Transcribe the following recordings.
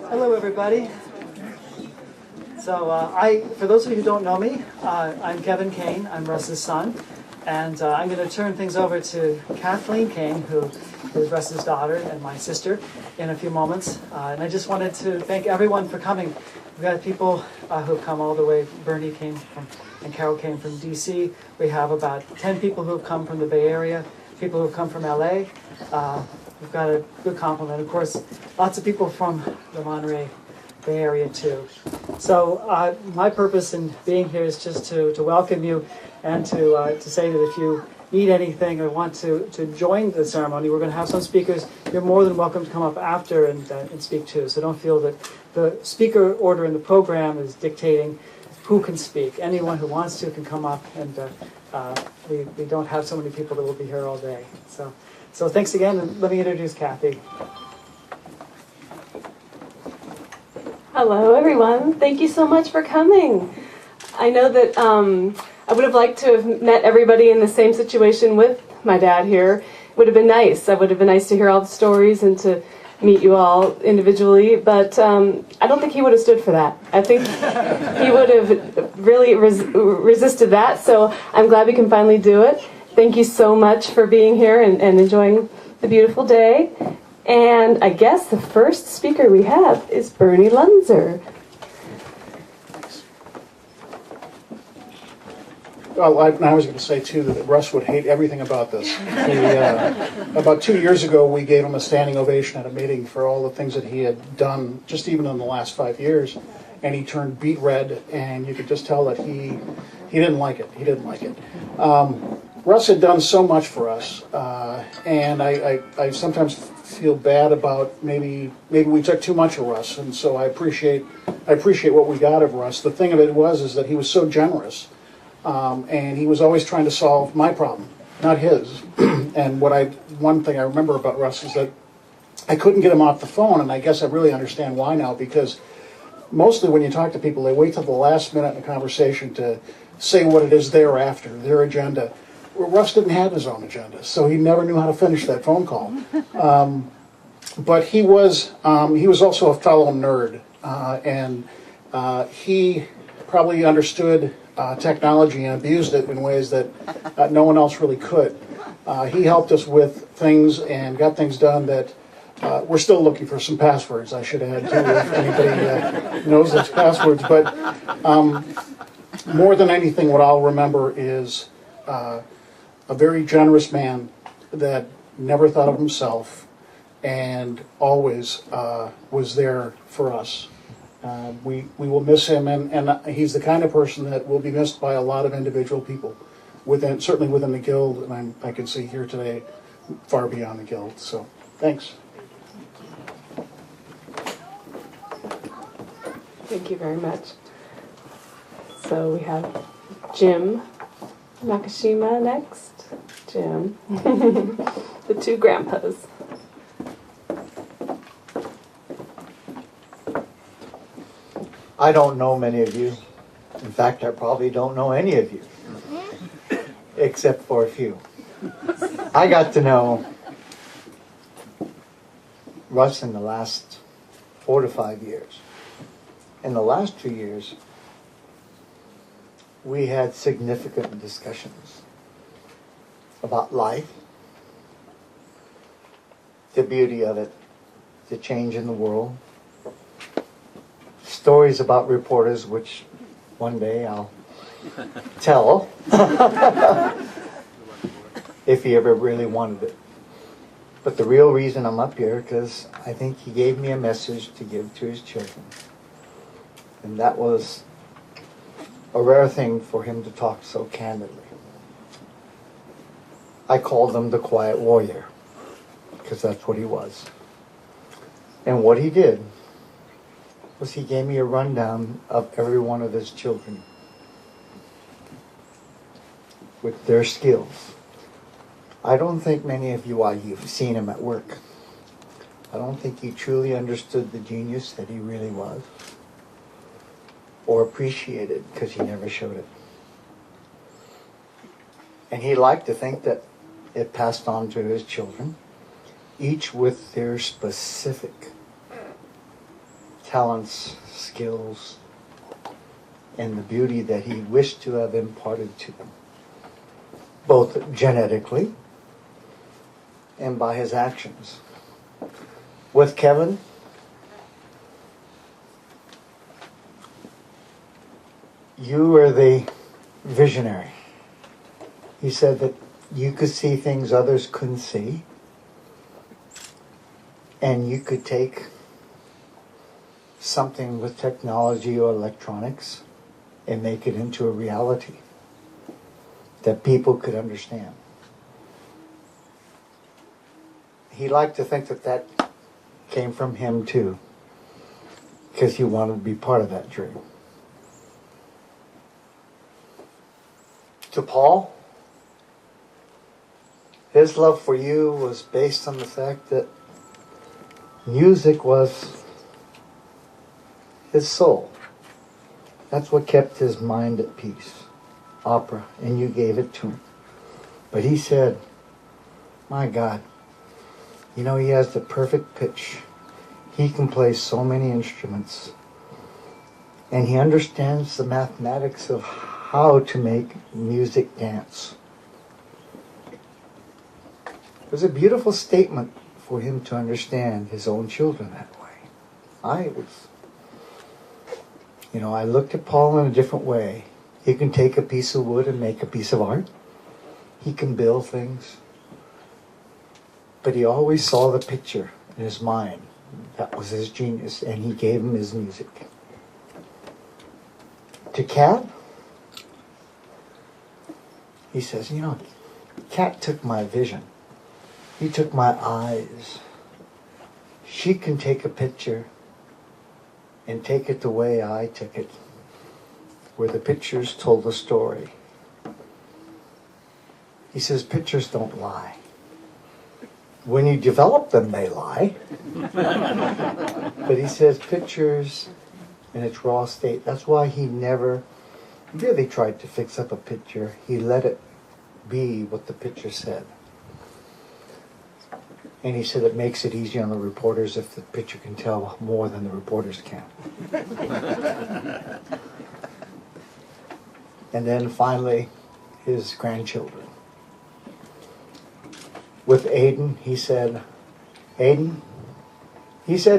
Hello, everybody. So, for those of you who don't know me, I'm Kevin Cain. I'm Russ's son, and I'm going to turn things over to Kathleen Cain, who is Russ's daughter and my sister, in a few moments. And I just wanted to thank everyone for coming. We've got people who've come all the way. Bernie came from, and Carol came from D.C. We have about 10 people who've come from the Bay Area, people who've come from L.A. We've got a good complement. Of course, lots of people from the Monterey Bay Area too. So my purpose in being here is just to welcome you and to say that if you need anything or want to join the ceremony, we're going to have some speakers. You're more than welcome to come up after and speak too. So don't feel that the speaker order in the program is dictating who can speak. Anyone who wants to can come up, and we don't have so many people that will be here all day. So thanks again, and let me introduce Kathy. Hello, everyone. Thank you so much for coming. I know that I would have liked to have met everybody in the same situation with my dad here. It would have been nice. It would have been nice to hear all the stories and to meet you all individually, but I don't think he would have stood for that. I think he would have really resisted that, so I'm glad we can finally do it. Thank you so much for being here and enjoying the beautiful day. And I guess the first speaker we have is Bernie Lunzer. Well, I was going to say, too, that Russ would hate everything about this. About 2 years ago, we gave him a standing ovation at a meeting for all the things that he had done, just even in the last 5 years. And he turned beet red, and you could just tell that he didn't like it. He didn't like it. Russ had done so much for us, and I sometimes feel bad about maybe we took too much of Russ, and so I appreciate what we got of Russ. The thing of it is that he was so generous, and he was always trying to solve my problem, not his. And one thing I remember about Russ is that I couldn't get him off the phone, and I guess I really understand why now, because mostly when you talk to people, they wait till the last minute in a conversation to say what it is they're after, their agenda. Well, Russ didn't have his own agenda, so he never knew how to finish that phone call. But he was also a fellow nerd, and he probably understood technology and abused it in ways that no one else really could. He helped us with things and got things done that we're still looking for some passwords, I should add, too, if anybody knows those passwords. But more than anything, what I'll remember is a very generous man that never thought of himself and always was there for us. We will miss him, and he's the kind of person that will be missed by a lot of individual people, certainly within the Guild, and I can see here today far beyond the Guild. So, thanks. Thank you very much. So we have Jim Nakashima next. Jim. The two grandpas. I don't know many of you. In fact, I probably don't know any of you, except for a few. I got to know Russ in the last 4 to 5 years. In the last 2 years, we had significant discussions about life, the beauty of it, the change in the world, stories about reporters, which one day I'll tell, if he ever really wanted it. But the real reason I'm up here, because I think he gave me a message to give to his children. And that was a rare thing for him to talk so candidly. I called him the quiet warrior, because that's what he was. And what he did was he gave me a rundown of every one of his children with their skills. I don't think many of you've seen him at work. I don't think he truly understood the genius that he really was, or appreciated, because he never showed it. And he liked to think that it passed on to his children. each with their specific talents, skills, and the beauty that he wished to have imparted to them, both genetically and by his actions. With Kevin, you were the visionary. He said that you could see things others couldn't see, and you could take something with technology or electronics and make it into a reality that people could understand. He liked to think that that came from him too, because he wanted to be part of that dream. To Paul, his love for you was based on the fact that music was his soul. That's what kept his mind at peace. Opera, and you gave it to him. But he said, my God, you know, he has the perfect pitch. He can play so many instruments. And he understands the mathematics of how to make music dance. It was a beautiful statement for him to understand his own children that way. I looked at Paul in a different way. He can take a piece of wood and make a piece of art. He can build things. But he always saw the picture in his mind. That was his genius, and he gave him his music. To Kat, he says, you know, Kat took my vision. He took my eyes. She can take a picture and take it the way I took it, where the pictures told the story. He says, pictures don't lie. When you develop them, they lie. But he says, pictures in its raw state. That's why he never really tried to fix up a picture. He let it be what the picture said. And he said it makes it easy on the reporters if the picture can tell more than the reporters can. And then finally, his grandchildren. With Aiden, he said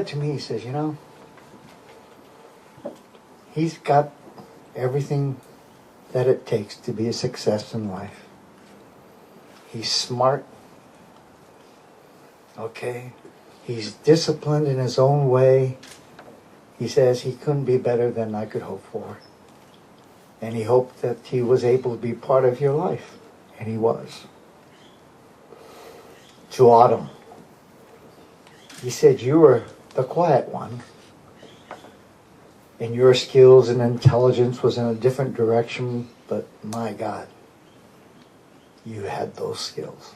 to me, he says, you know, he's got everything that it takes to be a success in life. He's smart. Okay. He's disciplined in his own way. He says he couldn't be better than I could hope for. And he hoped that he was able to be part of your life. And he was. To Autumn, he said you were the quiet one. And your skills and intelligence was in a different direction. But my God, you had those skills.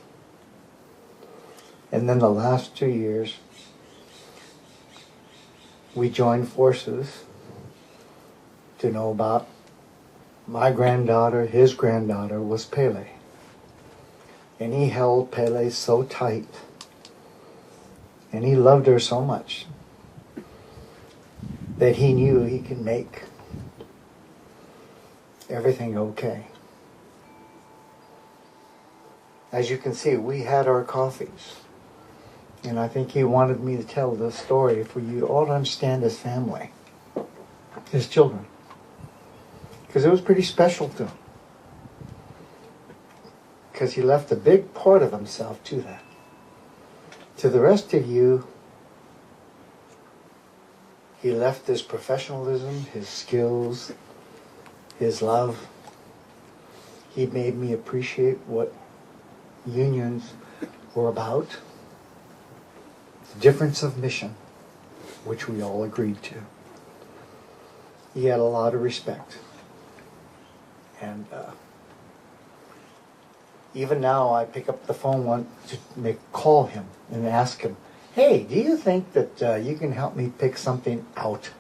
And then the last 2 years, we joined forces to know about my granddaughter. His granddaughter was Pele. And he held Pele so tight. And he loved her so much that he knew he could make everything okay. As you can see, we had our coffees. And I think he wanted me to tell this story for you all to understand his family, his children. Because it was pretty special to him. Because he left a big part of himself to that. To the rest of you, he left his professionalism, his skills, his love. He made me appreciate what unions were about. The difference of mission, which we all agreed to. He had a lot of respect. And even now I pick up the phone to call him and ask him, hey, do you think that you can help me pick something out?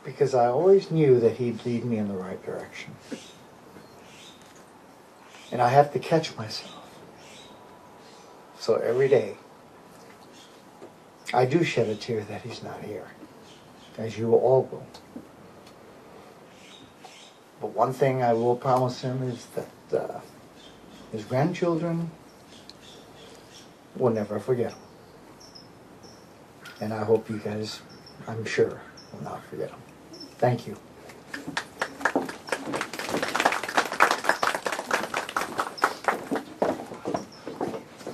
Because I always knew that he'd lead me in the right direction. And I have to catch myself. So every day, I do shed a tear that he's not here, as you all will. But one thing I will promise him is that his grandchildren will never forget him. And I hope you guys, I'm sure, will not forget him. Thank you.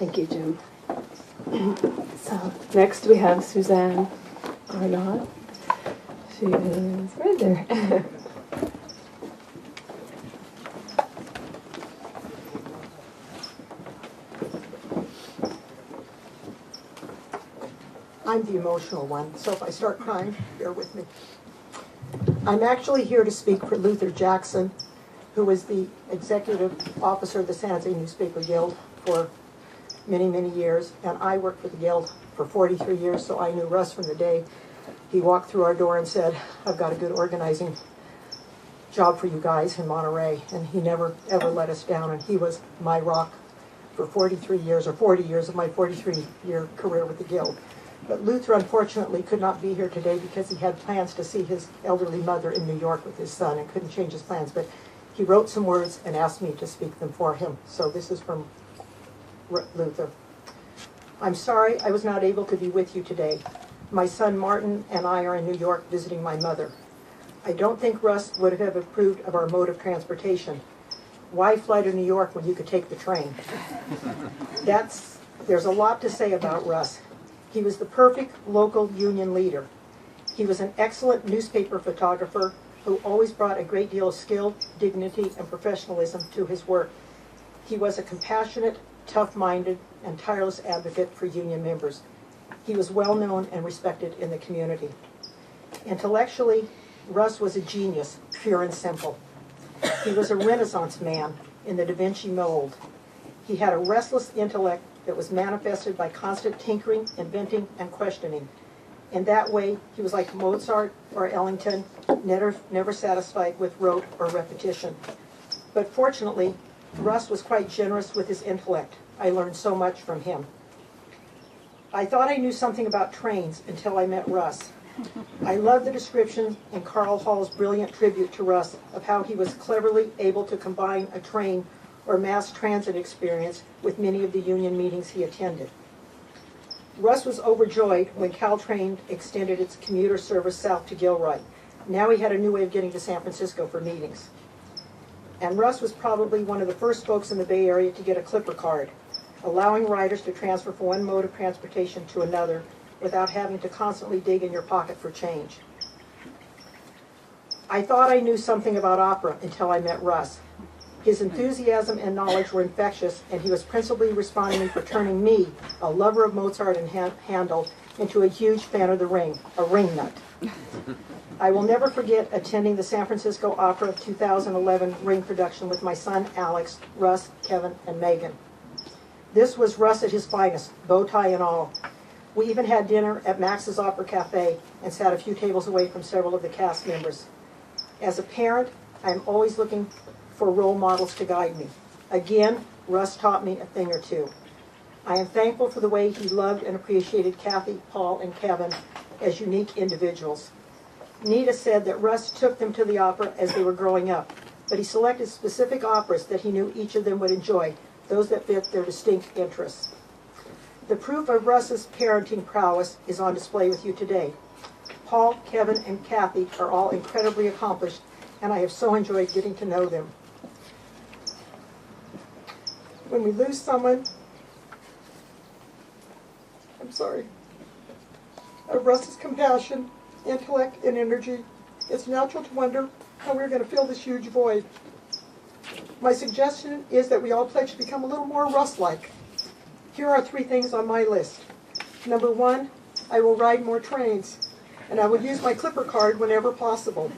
Thank you, Jim. So next we have Suzanne Arnaud. She is right there. I'm the emotional one, so if I start crying, bear with me. I'm actually here to speak for Luther Jackson, who was the executive officer of the San Jose Newspaper Guild for many, many years, and I worked for the Guild for 43 years, so I knew Russ from the day he walked through our door and said, I've got a good organizing job for you guys in Monterey, and he never, ever let us down, and he was my rock for 43 years, or 40 years of my 43-year career with the Guild. But Luther, unfortunately, could not be here today because he had plans to see his elderly mother in New York with his son and couldn't change his plans. But he wrote some words and asked me to speak them for him. So this is from Luther. I'm sorry I was not able to be with you today. My son Martin and I are in New York visiting my mother. I don't think Russ would have approved of our mode of transportation. Why fly to New York when you could take the train? There's a lot to say about Russ. He was the perfect local union leader. He was an excellent newspaper photographer who always brought a great deal of skill, dignity, and professionalism to his work. He was a compassionate, tough-minded, and tireless advocate for union members. He was well known and respected in the community. Intellectually, Russ was a genius, pure and simple. He was a Renaissance man in the Da Vinci mold. He had a restless intellect that was manifested by constant tinkering, inventing, and questioning. In that way, he was like Mozart or Ellington, never satisfied with rote or repetition. But fortunately, Russ was quite generous with his intellect. I learned so much from him. I thought I knew something about trains until I met Russ. I love the description in Carl Hall's brilliant tribute to Russ of how he was cleverly able to combine a train or mass transit experience with many of the union meetings he attended. Russ was overjoyed when Caltrain extended its commuter service south to Gilroy. Now he had a new way of getting to San Francisco for meetings. And Russ was probably one of the first folks in the Bay Area to get a Clipper card, allowing riders to transfer from one mode of transportation to another without having to constantly dig in your pocket for change. I thought I knew something about opera until I met Russ. His enthusiasm and knowledge were infectious, and he was principally responsible for turning me, a lover of Mozart and Handel, into a huge fan of the Ring, a ring nut. I will never forget attending the San Francisco Opera 2011 Ring production with my son Alex, Russ, Kevin, and Megan. This was Russ at his finest, bow tie and all. We even had dinner at Max's Opera Cafe and sat a few tables away from several of the cast members. As a parent, I am always looking for role models to guide me. Again, Russ taught me a thing or two. I am thankful for the way he loved and appreciated Kathy, Paul, and Kevin as unique individuals. Nita said that Russ took them to the opera as they were growing up, but he selected specific operas that he knew each of them would enjoy, those that fit their distinct interests. The proof of Russ's parenting prowess is on display with you today. Paul, Kevin, and Kathy are all incredibly accomplished, and I have so enjoyed getting to know them. When we lose someone, of Russ's compassion, intellect, and energy, it's natural to wonder how we're going to fill this huge void. My suggestion is that we all pledge to become a little more Russ-like. Here are 3 things on my list. Number 1, I will ride more trains, and I will use my Clipper card whenever possible.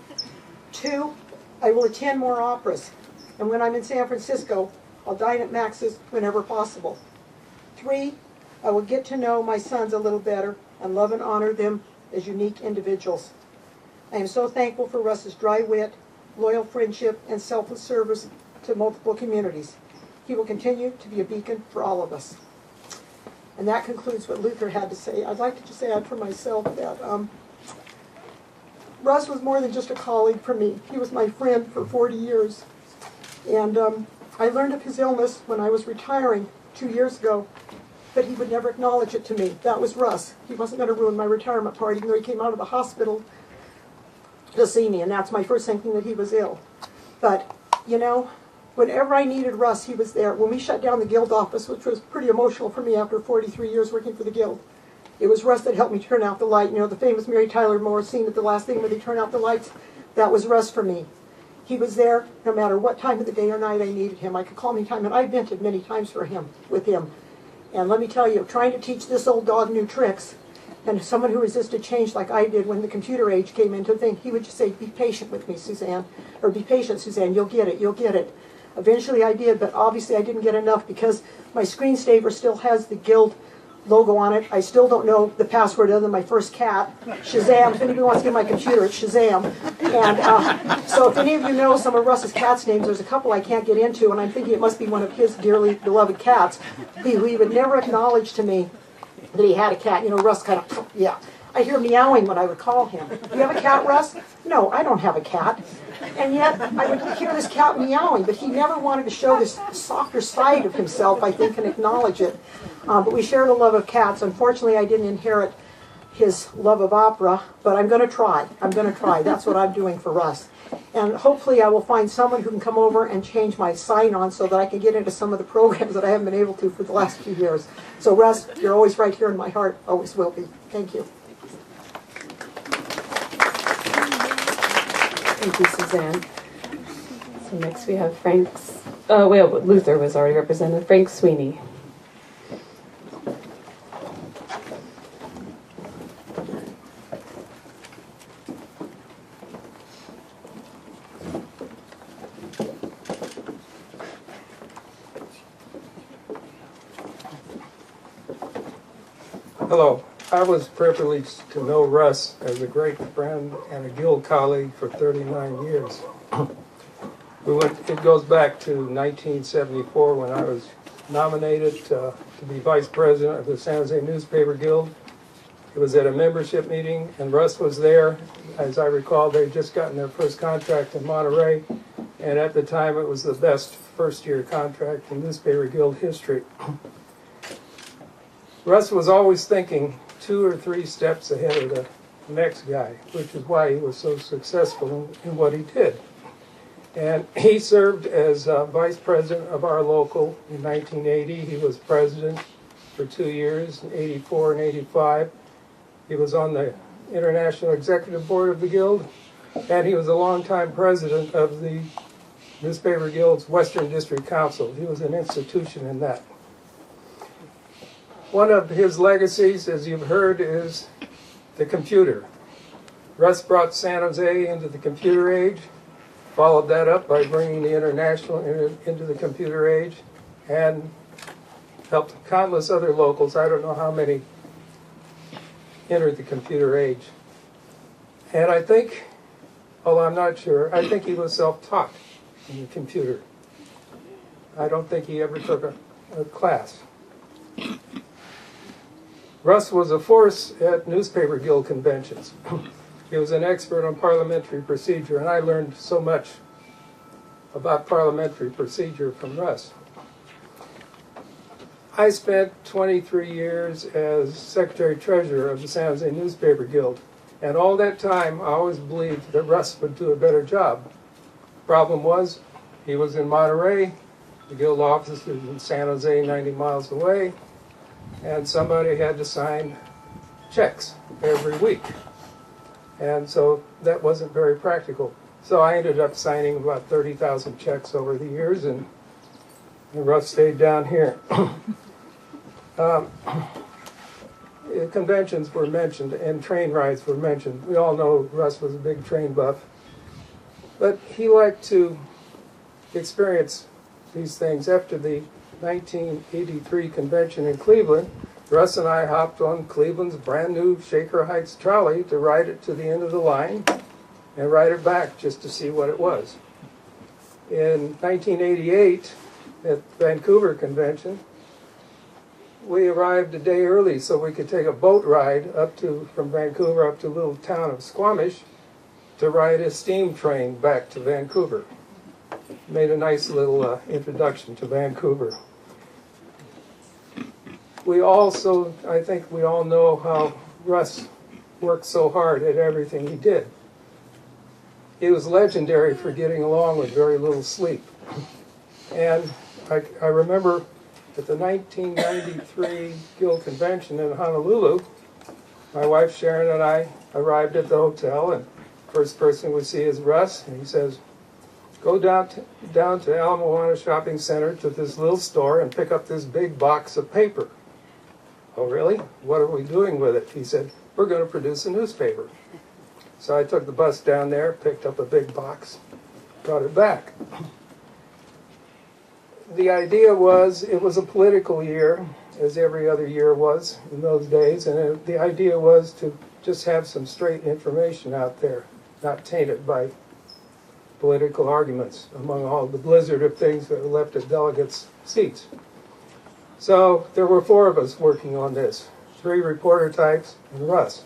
2, I will attend more operas, and when I'm in San Francisco, I'll dine at Max's whenever possible. 3, I will get to know my sons a little better and love and honor them as unique individuals. I am so thankful for Russ's dry wit, loyal friendship, and selfless service to multiple communities. He will continue to be a beacon for all of us. And that concludes what Luther had to say. I'd like to just add for myself that Russ was more than just a colleague for me. He was my friend for 40 years. And I learned of his illness when I was retiring 2 years ago, but he would never acknowledge it to me. That was Russ. He wasn't going to ruin my retirement party, even though he came out of the hospital to see me, and that's my first thinking that he was ill. But, you know, whenever I needed Russ, he was there. When we shut down the Guild office, which was pretty emotional for me after 43 years working for the Guild, it was Russ that helped me turn out the light. You know, the famous Mary Tyler Moore scene at the last thing where they turn out the lights, that was Russ for me. He was there no matter what time of the day or night I needed him. I could call him anytime, and I vented many times for him, with him. And let me tell you, trying to teach this old dog new tricks, and someone who resisted change like I did when the computer age came into the thing, he would just say, be patient with me, Suzanne. Or be patient, Suzanne, you'll get it, you'll get it. Eventually I did, but obviously I didn't get enough because my screensaver still has the Guild logo on it. I still don't know the password other than my first cat, Shazam. If anybody wants to get my computer, it's Shazam. And so if any of you know some of Russ's cat's names, there's a couple I can't get into, and I'm thinking it must be one of his dearly beloved cats. He would never acknowledge to me that he had a cat. You know, Russ kind of, yeah. I hear meowing when I would call him. Do you have a cat, Russ? No, I don't have a cat. And yet, I would hear this cat meowing, but he never wanted to show this softer side of himself, I think, and acknowledge it. But we shared a love of cats. Unfortunately, I didn't inherit his love of opera, but I'm going to try. I'm going to try. That's what I'm doing for Russ. And hopefully I will find someone who can come over and change my sign-on so that I can get into some of the programs that I haven't been able to for the last few years. So Russ, you're always right here in my heart. Always will be. Thank you. Thank you, Suzanne. So next we have Luther was already represented. Frank Sweeney. Hello. I was privileged to know Russ as a great friend and a Guild colleague for 39 years. It goes back to 1974 when I was nominated to be vice president of the San Jose Newspaper Guild. It was at a membership meeting, and Russ was there. As I recall, they had just gotten their first contract in Monterey, and at the time it was the best first-year contract in Newspaper Guild history. Russ was always thinking 2 or 3 steps ahead of the next guy, which is why he was so successful in what he did. And he served as vice president of our local in 1980. He was president for 2 years, in 84 and 85. He was on the International Executive Board of the Guild, and he was a longtime president of the Newspaper Guild's Western District Council. He was an institution in that. One of his legacies, as you've heard, is the computer. Russ brought San Jose into the computer age, followed that up by bringing the international into the computer age, and helped countless other locals, I don't know how many, entered the computer age. And I think, although I'm not sure, I think he was self-taught in the computer. I don't think he ever took a class. Russ was a force at Newspaper Guild conventions. He was an expert on parliamentary procedure, and I learned so much about parliamentary procedure from Russ. I spent 23 years as secretary-treasurer of the San Jose Newspaper Guild, and all that time I always believed that Russ would do a better job. Problem was, he was in Monterey, the Guild office was in San Jose, 90 miles away, and somebody had to sign checks every week. And so that wasn't very practical. So I ended up signing about 30,000 checks over the years, and Russ stayed down here. Conventions were mentioned, and train rides were mentioned. We all know Russ was a big train buff. But he liked to experience these things. After the 1983 convention in Cleveland, Russ and I hopped on Cleveland's brand new Shaker Heights trolley to ride it to the end of the line and ride it back just to see what it was. In 1988, at Vancouver convention, we arrived a day early so we could take a boat ride from Vancouver up to the little town of Squamish to ride a steam train back to Vancouver. Made a nice little introduction to Vancouver. We also, I think we all know how Russ worked so hard at everything he did. He was legendary for getting along with very little sleep. And I remember at the 1993 Guild Convention in Honolulu, my wife Sharon and I arrived at the hotel, and first person we see is Russ, and he says, go down to Ala Moana Shopping Center to this little store and pick up this big box of paper. Oh, really? What are we doing with it? He said, we're going to produce a newspaper. So I took the bus down there, picked up a big box, brought it back. The idea was, it was a political year, as every other year was in those days, and the idea was to just have some straight information out there, not tainted by political arguments among all the blizzard of things that were left at delegates' seats. So there were 4 of us working on this, 3 reporter types and Russ.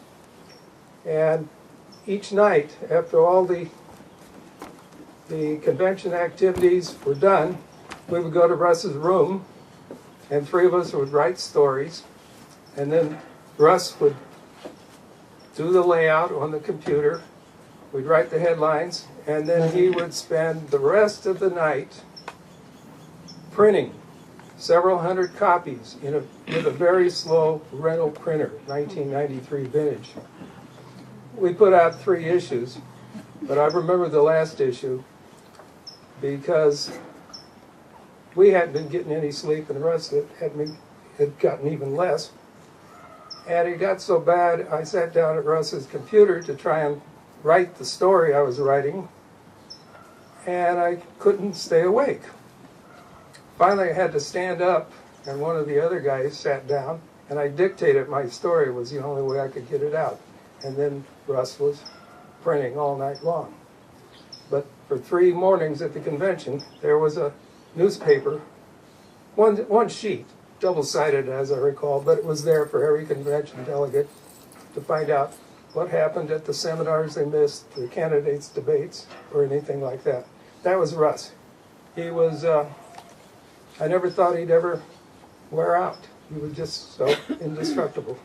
And each night, after all the convention activities were done, we would go to Russ's room, and 3 of us would write stories, and then Russ would do the layout on the computer, we'd write the headlines, and then he would spend the rest of the night printing several hundred copies with a very slow rental printer, 1993 vintage. We put out 3 issues, but I remember the last issue because we hadn't been getting any sleep, and Russ had gotten even less. And it got so bad, I sat down at Russ's computer to try and write the story I was writing, and I couldn't stay awake. Finally, I had to stand up, and one of the other guys sat down, and I dictated my story. It was the only way I could get it out. And then Russ was printing all night long. But for 3 mornings at the convention, there was a newspaper, one sheet, double-sided as I recall, but it was there for every convention delegate to find out what happened at the seminars they missed, the candidates' debates, or anything like that. That was Russ. He was, I never thought he'd ever wear out. He was just so indestructible.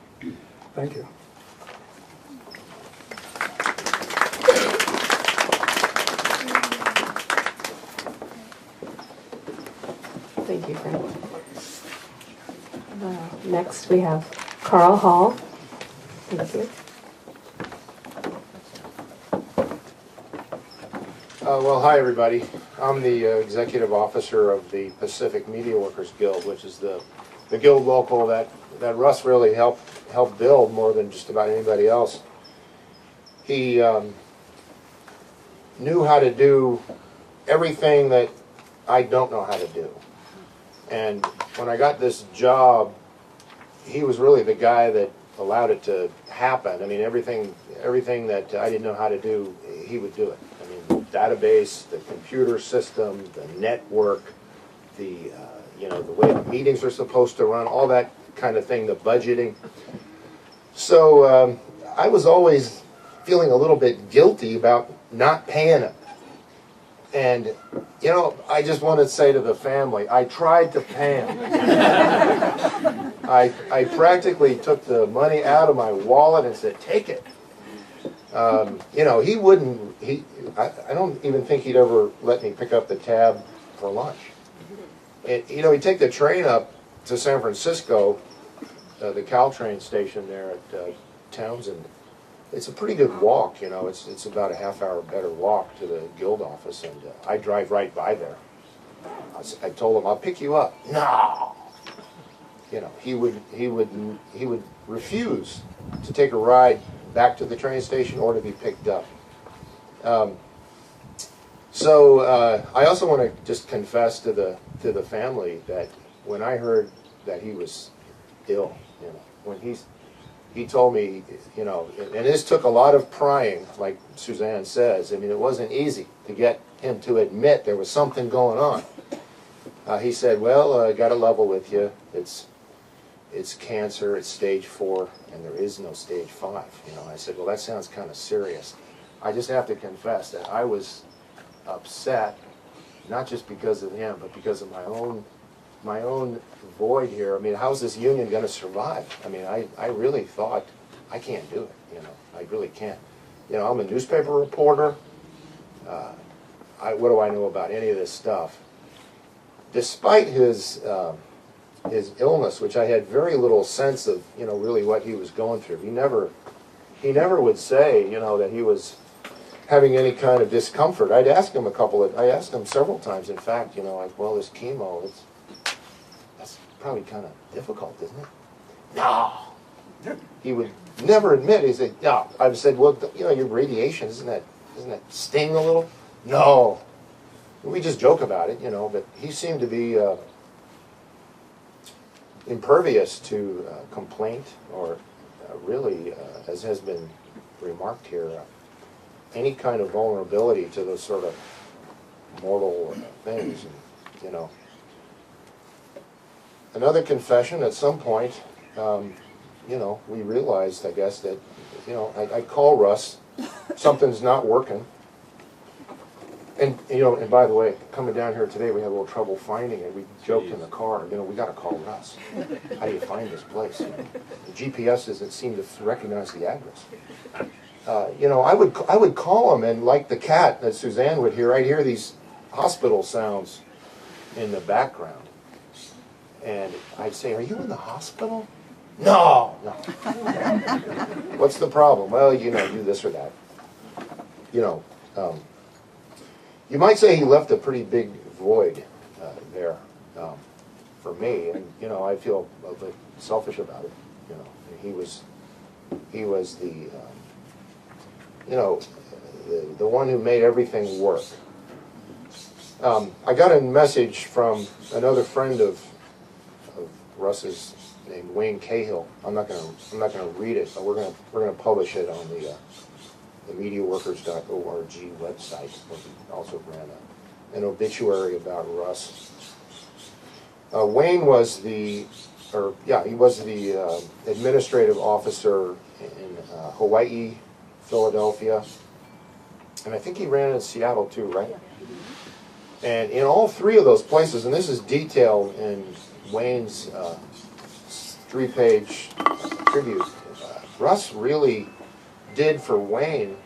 Thank you. Thank you, Frank. Next we have Carl Hall. Thank you. Well, hi everybody. I'm the executive officer of the Pacific Media Workers Guild, which is the guild local that Russ really helped build more than just about anybody else. He knew how to do everything that I don't know how to do. And when I got this job, he was really the guy that allowed it to happen. I mean, everything that I didn't know how to do, he would do it. I mean, the database, the computer system, the network, the way the meetings are supposed to run, all that kind of thing, the budgeting. So I was always feeling a little bit guilty about not paying him. And, I just want to say to the family, I tried to pay him. I practically took the money out of my wallet and said, take it. He wouldn't, I don't even think he'd ever let me pick up the tab for lunch. And, he'd take the train up to San Francisco, the Caltrain station there at Townsend. It's a pretty good walk, it's about a half-hour better walk to the guild office, and I drive right by there. I told him, I'll pick you up. No! He would refuse to take a ride back to the train station or to be picked up. So I also want to just confess to the family that when I heard that he was ill, when he told me, and this took a lot of prying, like Suzanne says. I mean, it wasn't easy to get him to admit there was something going on. He said, well, I got to level with you. it's cancer, it's stage 4, and there is no stage 5. You know, I said, well, that sounds kind of serious. I just have to confess that I was upset, not just because of him, but because of my own void here. I mean, how's this union going to survive? I mean, I really thought, I can't do it, you know, I really can't. You know, I'm a newspaper reporter. What do I know about any of this stuff? Despite his illness, which I had very little sense of, you know, really what he was going through. He never would say, you know, that he was having any kind of discomfort. I asked him several times, in fact, you know, like, well, this chemo, that's probably kind of difficult, isn't it? No. He would never admit. He said, no. I said, well, you know, your radiation, doesn't that sting a little? No. We just joke about it, you know, but he seemed to be impervious to complaint or really, as has been remarked here, any kind of vulnerability to those sort of mortal things, and, you know. Another confession, at some point, you know, we realized, I guess, that, you know, I call Russ, something's not working. And, you know, and by the way, coming down here today, we had a little trouble finding it. We joked in the car, you know, we got to call Russ. How do you find this place? The GPS doesn't seem to recognize the address. You know, I would call him, and like the cat that Suzanne would hear, I'd hear these hospital sounds in the background. And I'd say, are you in the hospital? No. What's the problem? Well, you know, do this or that. You know, you might say he left a pretty big void there for me, and you know, I feel a bit selfish about it. You know, he was the you know, the one who made everything work. I got a message from another friend of Russ's named Wayne Cahill. I'm not gonna read it, but we're gonna publish it on the MediaWorkers.org website. We also ran an obituary about Russ. Wayne was he was the administrative officer in Hawaii, Philadelphia, and I think he ran in Seattle too, right? And in all three of those places, and this is detailed in Wayne's 3-page tribute, Russ really did for Wayne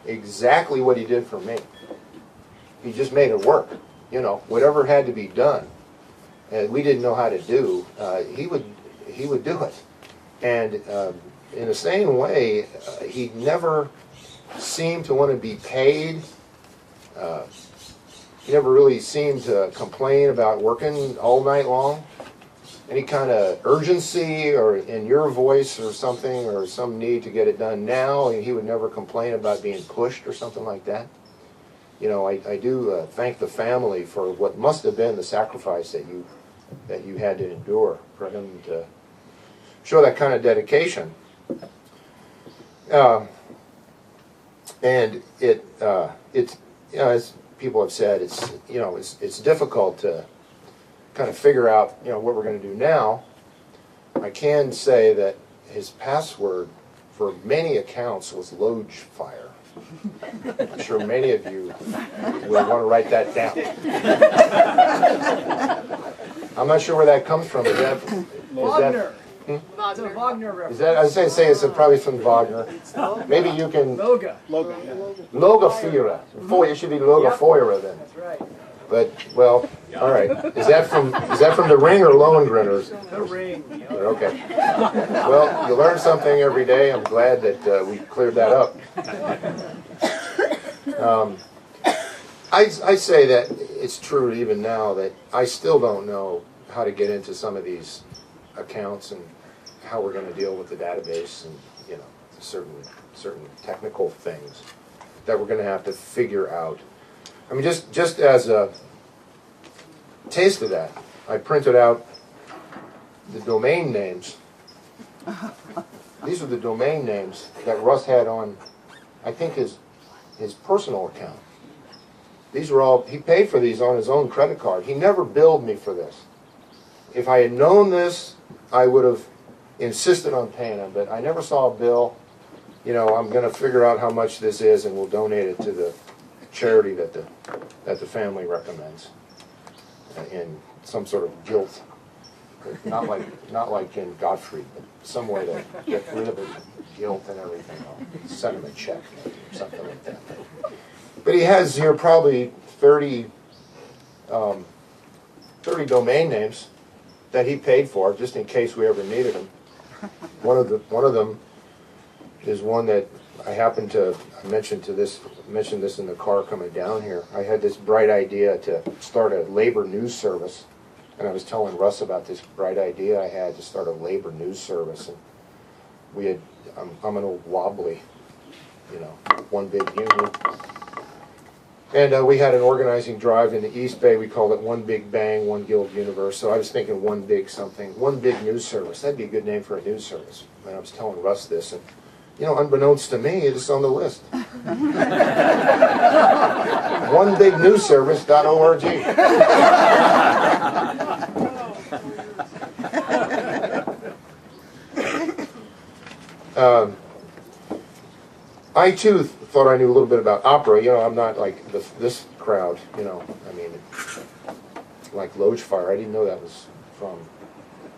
exactly what he did for me. He just made it work. You know, whatever had to be done, and we didn't know how to do, he would do it. And in the same way, he never seemed to want to be paid. He never really seemed to complain about working all night long. Any kind of urgency or in your voice or something, or some need to get it done now, and he would never complain about being pushed or something like that. You know, I do thank the family for what must have been the sacrifice that you had to endure for him to show that kind of dedication. And it's, you know, as people have said, it's difficult to kind of figure out, you know, what we're going to do now. I can say that his password for many accounts was Logefire. I'm sure many of you will want to write that down. I'm not sure where that comes from. Wagner. It's a Wagner reference. Is that, I was going to say it's probably from Wagner. Maybe you can... Loga. Logafira. It should be Logafira then. That's right. But, well, all right. Is that from The Ring or Lohengrin? The Ring. Okay. Well, you learn something every day. I'm glad that we cleared that up. I say that it's true even now that I still don't know how to get into some of these accounts and how we're going to deal with the database and, you know, certain technical things that we're going to have to figure out. I mean, just as a taste of that, I printed out the domain names. These are the domain names that Russ had on, I think, his personal account. These were all, he paid for these on his own credit card. He never billed me for this. If I had known this I would have insisted on paying him, but I never saw a bill. You know, I'm going to figure out how much this is, and we'll donate it to the charity that the family recommends, in some sort of guilt. Not like in Godfrey, but some way to get rid of the guilt and everything. I'll send him a check, maybe, or something like that. But he has here probably 30 domain names that he paid for, just in case we ever needed them. One of them is one that I happened to mention this in the car coming down here. I had this bright idea to start a labor news service. And I was telling Russ about this bright idea I had to start a labor news service, and we had, I'm an old wobbly, you know, one big union. And we had an organizing drive in the East Bay. We called it One Big Bang, One Guild Universe. So I was thinking one big something, one big news service. That'd be a good name for a news service. And I was telling Russ this, and you know, unbeknownst to me, it's on the list. OneBigNewsService.org. I too thought I knew a little bit about opera. You know, I'm not like this crowd. You know, I mean, like Logefire. I didn't know that was from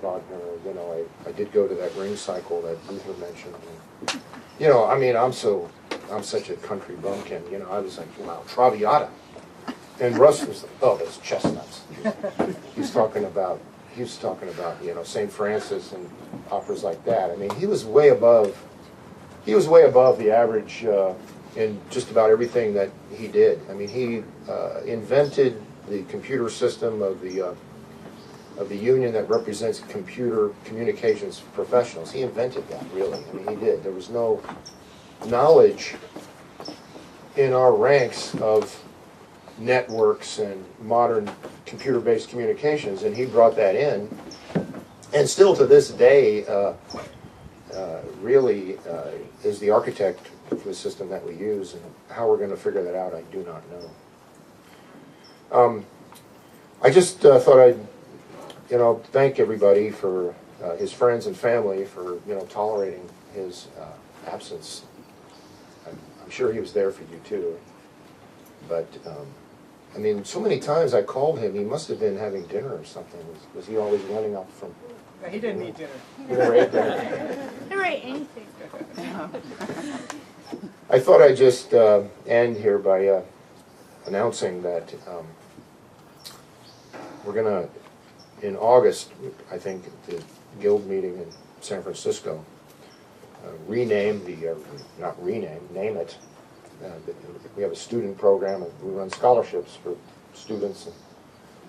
Wagner. You know, I did go to that ring cycle that Luther mentioned. And, you know, I mean, I'm such a country bumpkin. You know, I was like, wow, Traviata. And Russ was like, oh, those chestnuts. He's talking about, you know, St. Francis and operas like that. I mean, he was way above the average in just about everything that he did. I mean, he invented the computer system of the union that represents computer communications professionals. He invented that, really. I mean, he did. There was no knowledge in our ranks of networks and modern computer-based communications, and he brought that in. And still to this day, really is the architect for the system that we use, and how we're going to figure that out, I do not know. I just thought I'd, you know, thank everybody for his friends and family for, you know, tolerating his absence. I'm sure he was there for you too, but I mean, so many times I called him. He must have been having dinner or something. Was he always running up from? He didn't eat dinner. He never ate dinner. Never ate anything. I thought I'd just end here by announcing that we're going to, in August, I think, at the Guild meeting in San Francisco, rename the, not rename, name it. We have a student program, and we run scholarships for students, and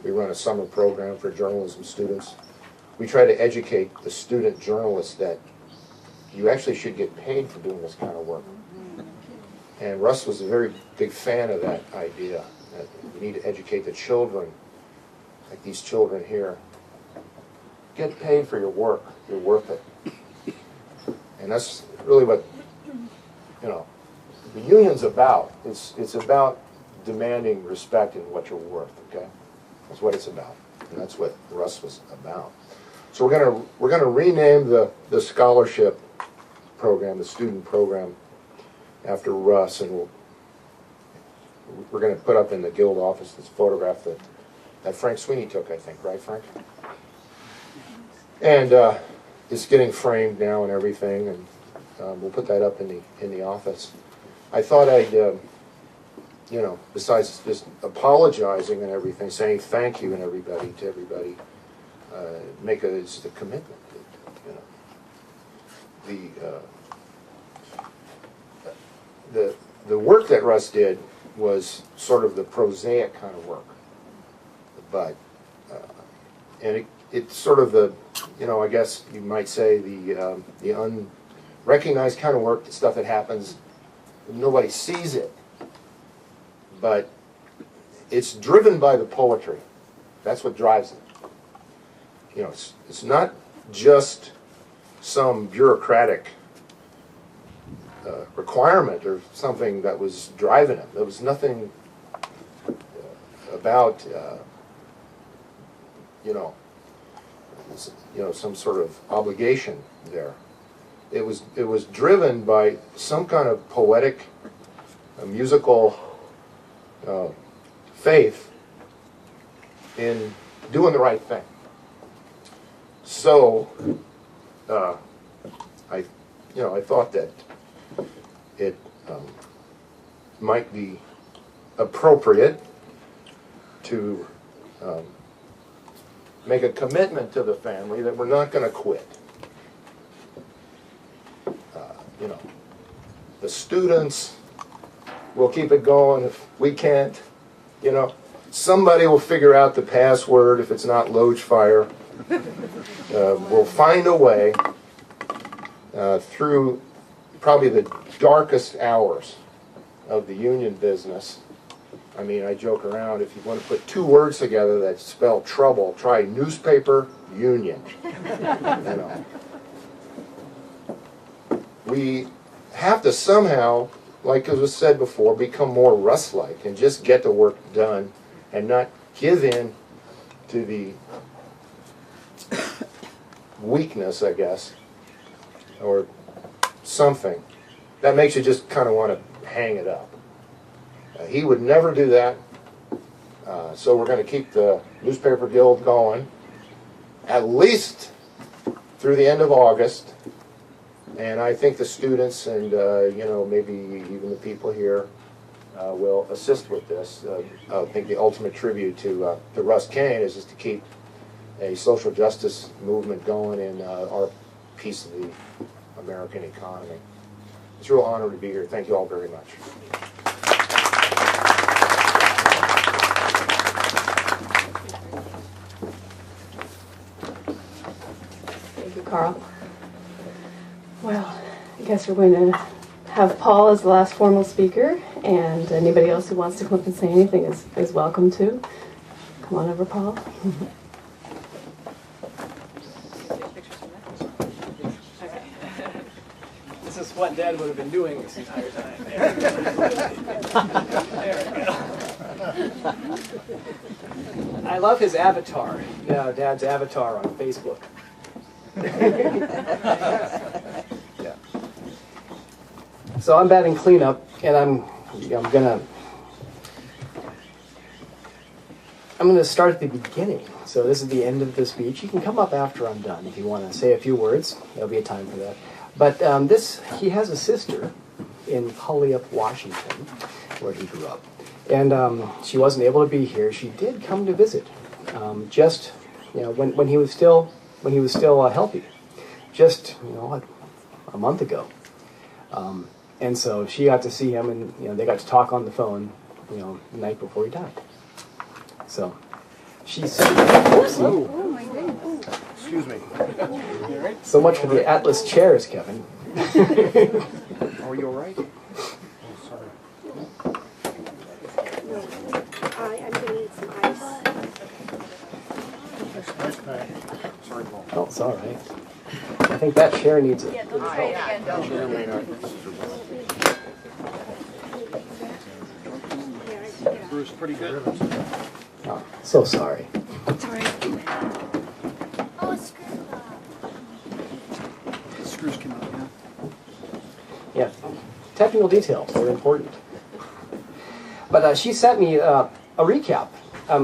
we run a summer program for journalism students. We try to educate the student journalists that you actually should get paid for doing this kind of work. And Russ was a very big fan of that idea, that we need to educate the children, like these children here. Get paid for your work. You're worth it. And that's really what, you know, the union's about. It's about demanding respect in what you're worth, okay? That's what it's about. And that's what Russ was about. So we're gonna rename the scholarship program, the student program, after Russ, and we're gonna put up in the Guild office this photograph that Frank Sweeney took, I think, right, Frank? And it's getting framed now and everything, and we'll put that up in the office. I thought I'd, you know, besides just apologizing and everything, saying thank you and to everybody, make just a commitment. You know, the work that Russ did was sort of the prosaic kind of work, but and it's sort of the, you know, I guess you might say the unrecognized kind of work, the stuff that happens. Nobody sees it, but it's driven by the poetry. That's what drives it. You know, it's not just some bureaucratic requirement or something that was driving him. There was nothing about, you know, some sort of obligation there. It was driven by some kind of poetic, musical faith in doing the right thing. So, I thought that it might be appropriate to make a commitment to the family that we're not going to quit. The students will keep it going if we can't. Somebody will figure out the password if it's not Logefire. We'll find a way through probably the darkest hours of the union business. I mean, I joke around, if you want to put two words together that spell trouble, try newspaper union. We have to somehow, like it was said before, become more Russ-like and just get the work done and not give in to the weakness, I guess, or something that makes you just kind of want to hang it up. He would never do that, so we're going to keep the newspaper guild going at least through the end of August, and I think the students and maybe even the people here will assist with this. I think the ultimate tribute to Russ Cain is just to keep a social justice movement going in our piece of the American economy. It's a real honor to be here. Thank you all very much. Thank you, Carl. Well, I guess we're going to have Paul as the last formal speaker, and anybody else who wants to come up and say anything is welcome to. Come on over, Paul. This is what Dad would have been doing this entire time. There we go. I love his avatar. Dad's avatar on Facebook. Yeah. So I'm batting cleanup, and I'm gonna start at the beginning. So this is the end of the speech. You can come up after I'm done if you want to say a few words. There'll be a time for that. But he has a sister in Puyallup, Washington, where he grew up, and she wasn't able to be here. She did come to visit, when he was still healthy, just a month ago, and so she got to see him, and they got to talk on the phone, the night before he died. So she said, Oh my goodness. Excuse me. so much for the Atlas chairs, Kevin. Are you all right? I'm gonna need some ice. Oh, it's all right. I think that chair needs it. Bruce, pretty good. Oh, so sorry. It's all right. Oh, The screws came out, yeah. Yeah, technical details are important. But she sent me a recap.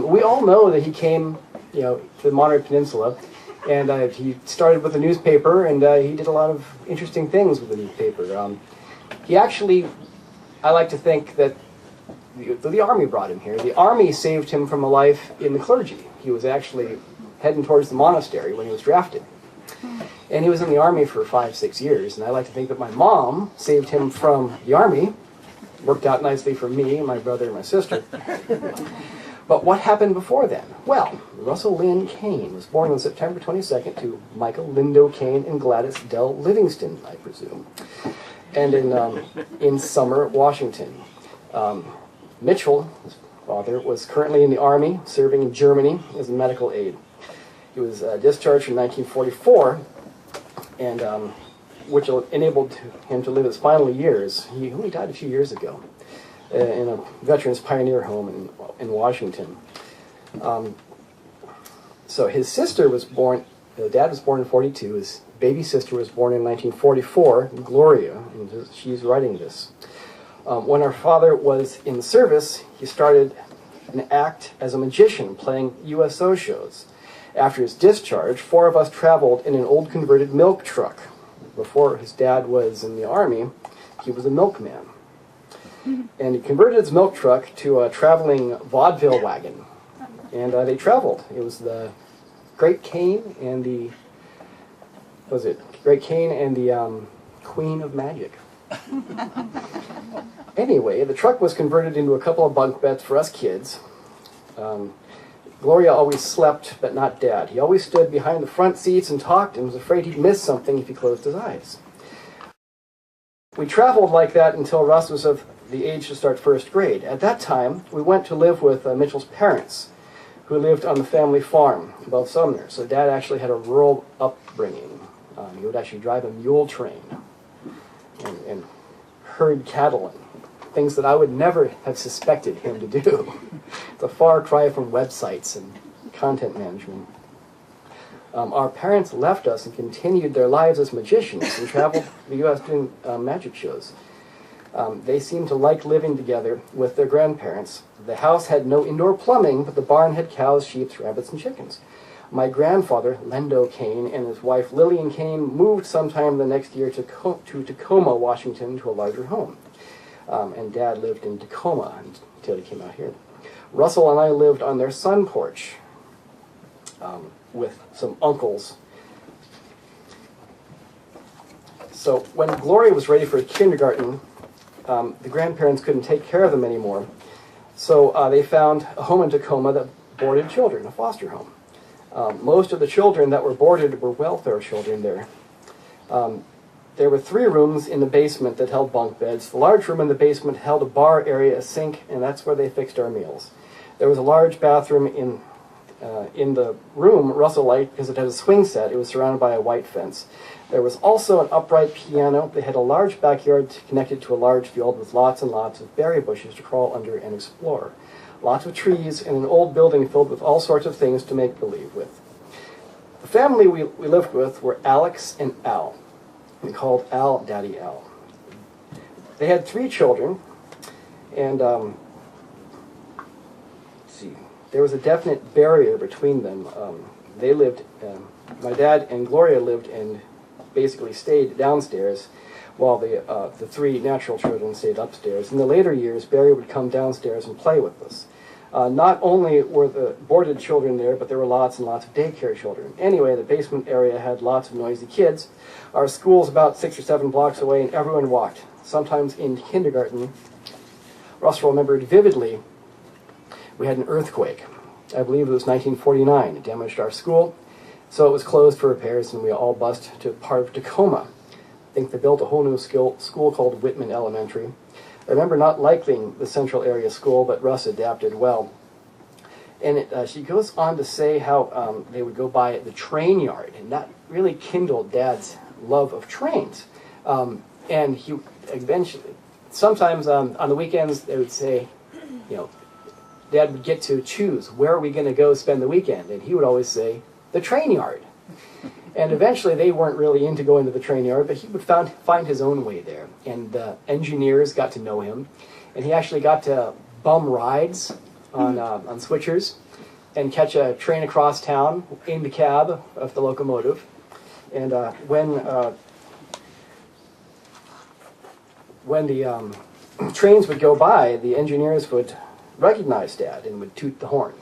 We all know that he came, to the Monterey Peninsula, and he started with a newspaper, and he did a lot of interesting things with the newspaper. He actually, I like to think that the Army brought him here. The Army saved him from a life in the clergy. He was actually heading towards the monastery when he was drafted. And he was in the Army for 5-6 years, and I like to think that my mom saved him from the Army. Worked out nicely for me, my brother, and my sister. But what happened before then? Well, Russell Lynn Cain was born on September 22nd to Michael Lindo Cain and Gladys Dell Livingston, I presume, and in Summer, Washington. Mitchell, his father, was currently in the Army, serving in Germany as a medical aide. He was discharged in 1944, and which enabled him to live his final years. He only died a few years ago in a veterans pioneer home in Washington. So his sister was born dad was born in 42. His baby sister was born in 1944, Gloria, and she's writing this. When our father was in the service, he started an act as a magician playing USO shows. After his discharge, 4 of us traveled in an old converted milk truck. Before his dad was in the Army, he was a milkman. And he converted his milk truck to a traveling vaudeville wagon. And they traveled. It was the Great Cain and the, Great Cain and the Queen of Magic. Anyway, the truck was converted into a couple of bunk beds for us kids. Gloria always slept, but not Dad. He always stood behind the front seats and talked and was afraid he'd miss something if he closed his eyes. We traveled like that until Russ was of the age to start first grade. At that time, we went to live with Mitchell's parents, who lived on the family farm above Sumner. So Dad actually had a rural upbringing. He would actually drive a mule train and herd cattle and things that I would never have suspected him to do. It's a far cry from websites and content management. Our parents left us and continued their lives as magicians and traveled the U.S. doing magic shows. They seemed to like living together with their grandparents. The house had no indoor plumbing, but the barn had cows, sheep, rabbits, and chickens. My grandfather, Lynn Cain, and his wife, Lynn Cain, moved sometime the next year to Tacoma, Washington, to a larger home. And Dad lived in Tacoma until he came out here. Russell and I lived on their sun porch with some uncles. So when Gloria was ready for kindergarten, the grandparents couldn't take care of them anymore. So they found a home in Tacoma that boarded children, a foster home. Most of the children that were boarded were welfare children there. There were 3 rooms in the basement that held bunk beds. The large room in the basement held a bar area, a sink, and that's where they fixed our meals. There was a large bathroom in the room Russell liked because it had a swing set. It was surrounded by a white fence. There was also an upright piano. They had a large backyard connected to a large field with lots and lots of berry bushes to crawl under and explore. Lots of trees and an old building filled with all sorts of things to make believe with. The family we lived with were Alex and Al. We called Al Daddy Al. They had 3 children, and let's see, there was a definite barrier between them. They lived, my dad and Gloria lived and basically stayed downstairs, while the 3 natural children stayed upstairs. In the later years, Barry would come downstairs and play with us. Not only were the boarded children there, but there were lots and lots of daycare children. Anyway, the basement area had lots of noisy kids. Our school's about 6 or 7 blocks away, and everyone walked. Sometimes in kindergarten, Russell remembered vividly, we had an earthquake. I believe it was 1949. It damaged our school, so it was closed for repairs, and we all bused to part of Tacoma. I think they built a whole new school called Whitman Elementary. I remember not liking the central area school, but Russ adapted well. And she goes on to say how they would go by the train yard, and that really kindled Dad's love of trains. And he eventually, sometimes on the weekends, they would say, you know, Dad would get to choose, where are we going to go spend the weekend? And he would always say, the train yard. And eventually they weren't really into going to the train yard, but he would find his own way there. And the engineers got to know him. And he actually got to bum rides on switchers and catch a train across town in the cab of the locomotive. And when the trains would go by, the engineers would recognize Dad and would toot the horn.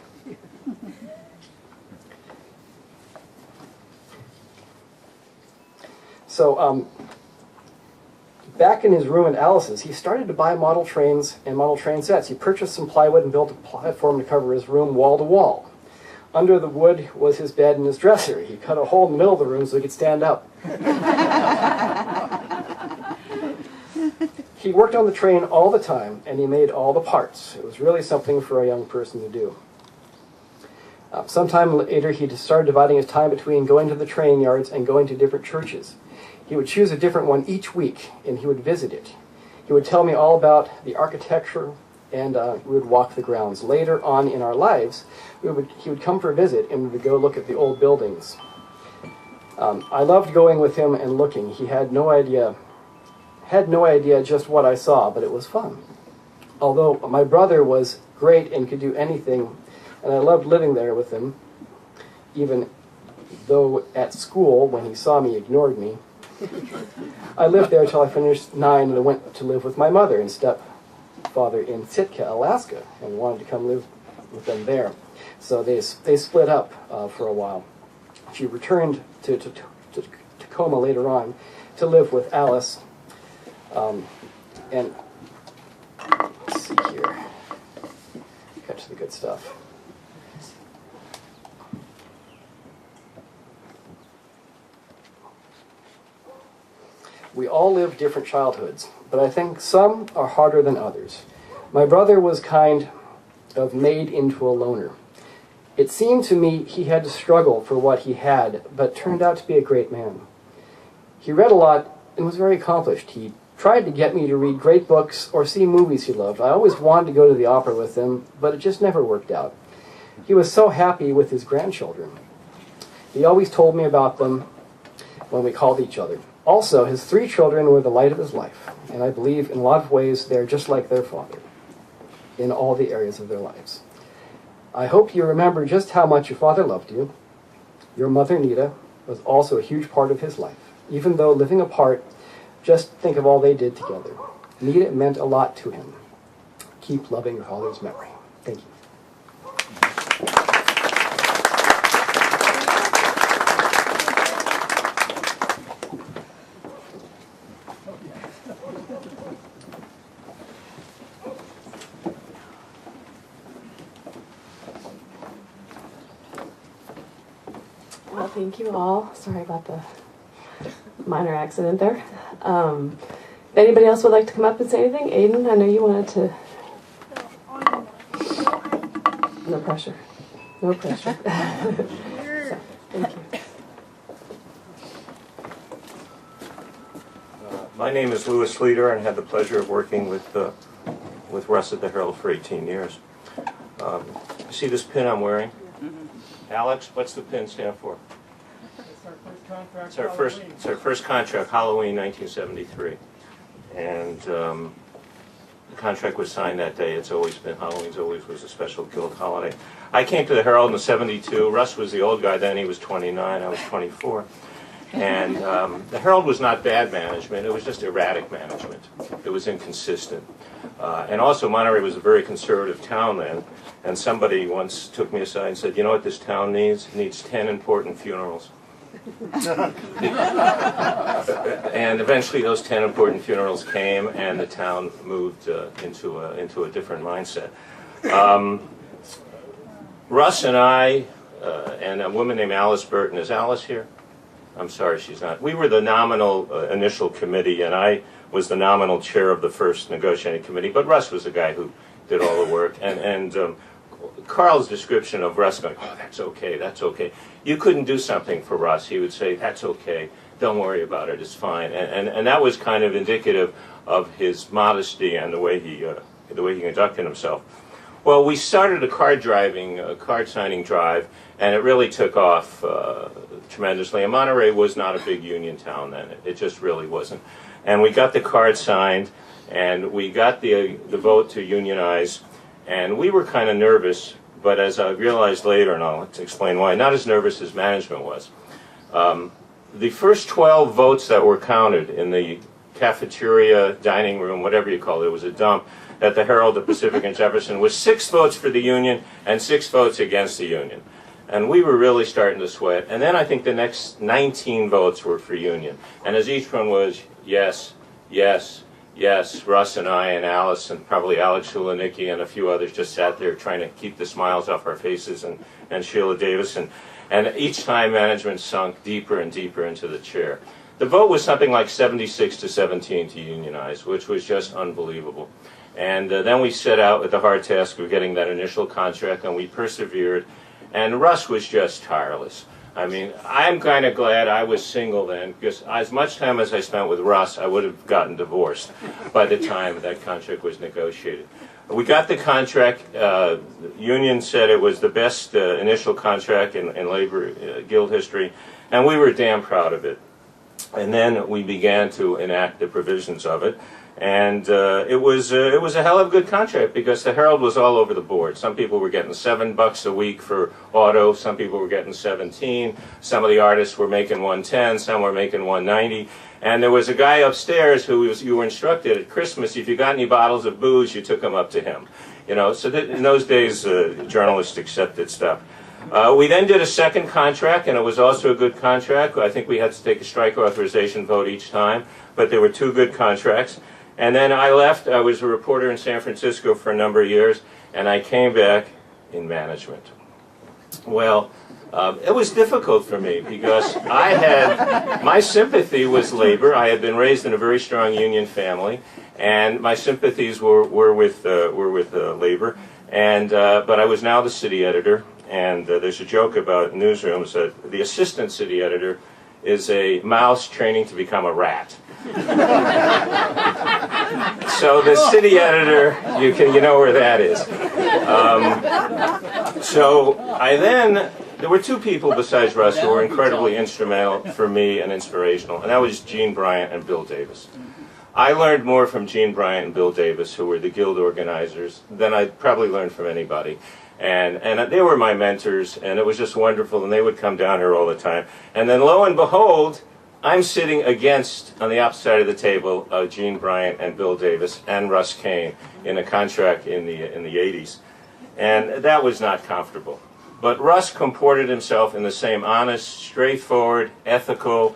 So back in his room at Alice's, he started to buy model trains and model train sets. He purchased some plywood and built a platform to cover his room wall to wall. Under the wood was his bed and his dresser. He cut a hole in the middle of the room so he could stand up. He worked on the train all the time, and he made all the parts. It was really something for a young person to do. Sometime later, he started dividing his time between going to the train yards and going to different churches. He would choose a different one each week, and he would visit it. He would tell me all about the architecture, and we would walk the grounds. Later on in our lives, he would come for a visit, and we would go look at the old buildings. I loved going with him and looking. He had no idea just what I saw, but it was fun. Although my brother was great and could do anything, and I loved living there with him, even though at school, when he saw me, ignored me. I lived there till I finished 9, and I went to live with my mother and stepfather in Sitka, Alaska, and wanted to come live with them there. So they split up for a while. She returned to Tacoma later on to live with Alice. And let's see here. Cut to the good stuff. We all live different childhoods, but I think some are harder than others. My brother was kind of made into a loner. It seemed to me he had to struggle for what he had, but turned out to be a great man. He read a lot and was very accomplished. He tried to get me to read great books or see movies he loved. I always wanted to go to the opera with him, but it just never worked out. He was so happy with his grandchildren. He always told me about them when we called each other. Also, his 3 children were the light of his life, and I believe in a lot of ways they're just like their father in all the areas of their lives. I hope you remember just how much your father loved you. Your mother, Nita, was also a huge part of his life. Even though living apart, just think of all they did together. Nita meant a lot to him. Keep loving your father's memory. Thank you. Well, thank you all. Sorry about the minor accident there. If anybody else would like to come up and say anything? Aiden, I know you wanted to. No pressure. No pressure. So, thank you. My name is Louis Leader, and had the pleasure of working with Russ at the Herald for 18 years. You see this pin I'm wearing? Alex, what's the pin stand for? It's our first contract, Halloween 1973. And the contract was signed that day. It's always been, Halloween's always was a special guild holiday. I came to the Herald in '72. Russ was the old guy then. He was 29. I was 24. And the Herald was not bad management. It was just erratic management. It was inconsistent. And also, Monterey was a very conservative town then. And somebody once took me aside and said, you know what this town needs? It needs 10 important funerals. And eventually those 10 important funerals came, and the town moved into a different mindset. Russ and I, and a woman named Alice Burton. Is Alice here? I'm sorry, she's not. We were the nominal initial committee, and I was the nominal chair of the first negotiating committee, but Russ was the guy who did all the work. And Carl's description of Russ going, oh, that's okay, that's okay. You couldn't do something for Russ. He would say, that's okay, don't worry about it, it's fine. And that was kind of indicative of his modesty and the way he conducted himself. Well, we started a card signing drive, and it really took off tremendously. And Monterey was not a big union town then. It just really wasn't. And we got the card signed, and we got the vote to unionize, and we were kind of nervous, but as I realized later, and I'll explain why, not as nervous as management was. The first 12 votes that were counted in the cafeteria, dining room, whatever you call it, it was a dump, at the Herald, the Pacific, and Jefferson, was 6 votes for the union and 6 votes against the union. And we were really starting to sweat. And then I think the next 19 votes were for union. And as each one was yes, yes, yes, Russ and I and Alice and probably Alex Shulenicki and a few others just sat there trying to keep the smiles off our faces, and Sheila Davis. And each time management sunk deeper and deeper into the chair. The vote was something like 76 to 17 to unionize, which was just unbelievable. And then we set out with the hard task of getting that initial contract, and we persevered. And Russ was just tireless. I mean, I'm kind of glad I was single then, because as much time as I spent with Russ, I would have gotten divorced by the time that contract was negotiated. We got the contract. The union said it was the best initial contract in labor guild history. And we were damn proud of it. And then we began to enact the provisions of it. And it was a hell of a good contract because the Herald was all over the board. Some people were getting $7 a week for auto. Some people were getting 17. Some of the artists were making 110. Some were making 190. And there was a guy upstairs who you were instructed at Christmas, if you got any bottles of booze, you took them up to him. You know, so in those days, journalists accepted stuff. We then did a second contract, and it was also a good contract. I think we had to take a strike authorization vote each time, but there were two good contracts. And then I left. I was a reporter in San Francisco for a number of years, and I came back in management. Well, it was difficult for me because my sympathy was labor. I had been raised in a very strong union family, and my sympathies were with labor. And but I was now the city editor, and there's a joke about newsrooms that the assistant city editor is a mouse training to become a rat. So the city editor, you know where that is. So there were two people besides Russ who were incredibly instrumental for me and inspirational, and that was Gene Bryant and Bill Davis. I learned more from Gene Bryant and Bill Davis, who were the guild organizers, than I'd probably learned from anybody. And they were my mentors, and it was just wonderful, and they would come down here all the time. And then lo and behold, I'm sitting on the opposite side of the table of Gene Bryant and Bill Davis and Russ Cain in a contract in the 80s. And that was not comfortable. But Russ comported himself in the same honest, straightforward, ethical,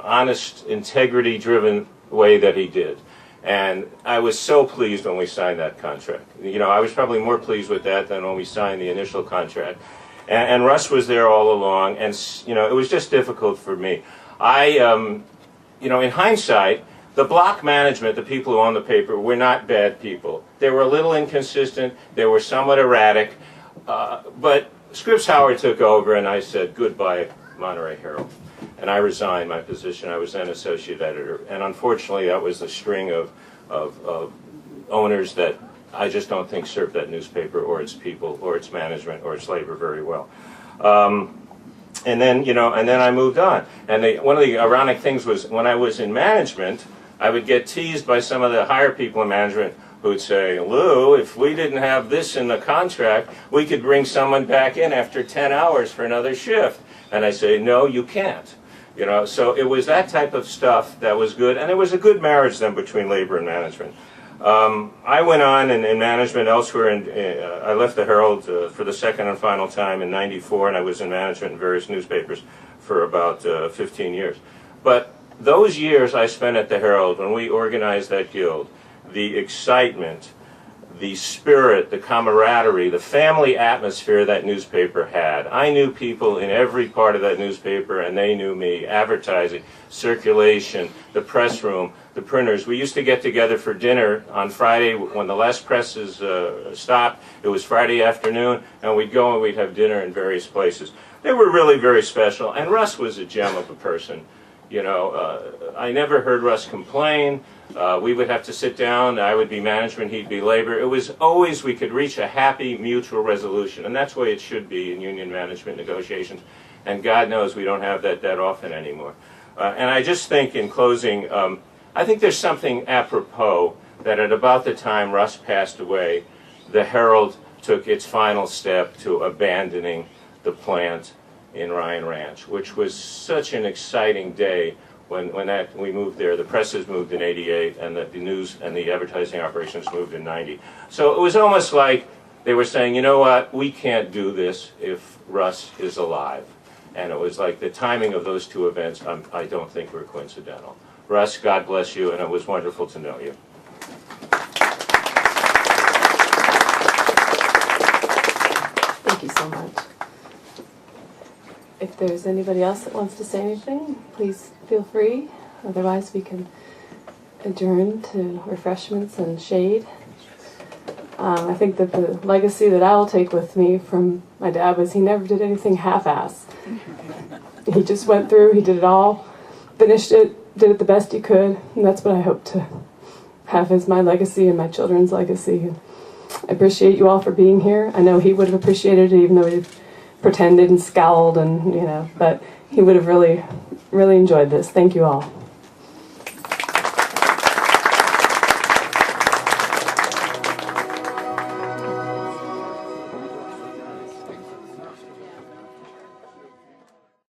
honest, integrity-driven way that he did. And I was so pleased when we signed that contract. I was probably more pleased with that than when we signed the initial contract. And Russ was there all along, and it was just difficult for me. In hindsight, the block management, the people who owned the paper, were not bad people. They were a little inconsistent. They were somewhat erratic. But Scripps Howard took over, and I said, goodbye, Monterey Herald. And I resigned my position. I was then associate editor. And unfortunately, that was a string of owners that I just don't think served that newspaper or its people or its management or its labor very well. And then I moved on. And one of the ironic things was when I was in management, I would get teased by some of the higher people in management who would say, Lou, if we didn't have this in the contract, we could bring someone back in after 10 hours for another shift. And I say, no, you can't. So it was that type of stuff that was good. And it was a good marriage then between labor and management. I went on in management elsewhere, and I left the Herald for the second and final time in '94, and I was in management in various newspapers for about 15 years. But those years I spent at the Herald, when we organized that guild, the excitement, the spirit, the camaraderie, the family atmosphere that newspaper had. I knew people in every part of that newspaper, and they knew me. Advertising, circulation, the press room, the printers. We used to get together for dinner on Friday when the last presses stopped. It was Friday afternoon, and we'd go and we'd have dinner in various places. They were really very special, and Russ was a gem of a person. I never heard Russ complain. We would have to sit down. I would be management, he'd be labor. It was always we could reach a happy mutual resolution, and that's the way it should be in union management negotiations. And God knows we don't have that often anymore. And I just think, in closing, I think there's something apropos that at about the time Russ passed away, the Herald took its final step to abandoning the plant in Ryan Ranch, which was such an exciting day when we moved there. The presses moved in '88, and the news and the advertising operations moved in '90. So it was almost like they were saying, you know what, we can't do this if Russ is alive. And it was like the timing of those two events, I don't think were coincidental. Russ, God bless you, and it was wonderful to know you. Thank you so much. If there's anybody else that wants to say anything, please feel free. Otherwise, we can adjourn to refreshments and shade. I think that the legacy that I will take with me from my dad was he never did anything half-ass. He just went through, he did it all, finished it, did it the best he could, and that's what I hope to have as my legacy and my children's legacy. I appreciate you all for being here. I know he would have appreciated it, even though he pretended and scowled, and but he would have really enjoyed this. Thank you all.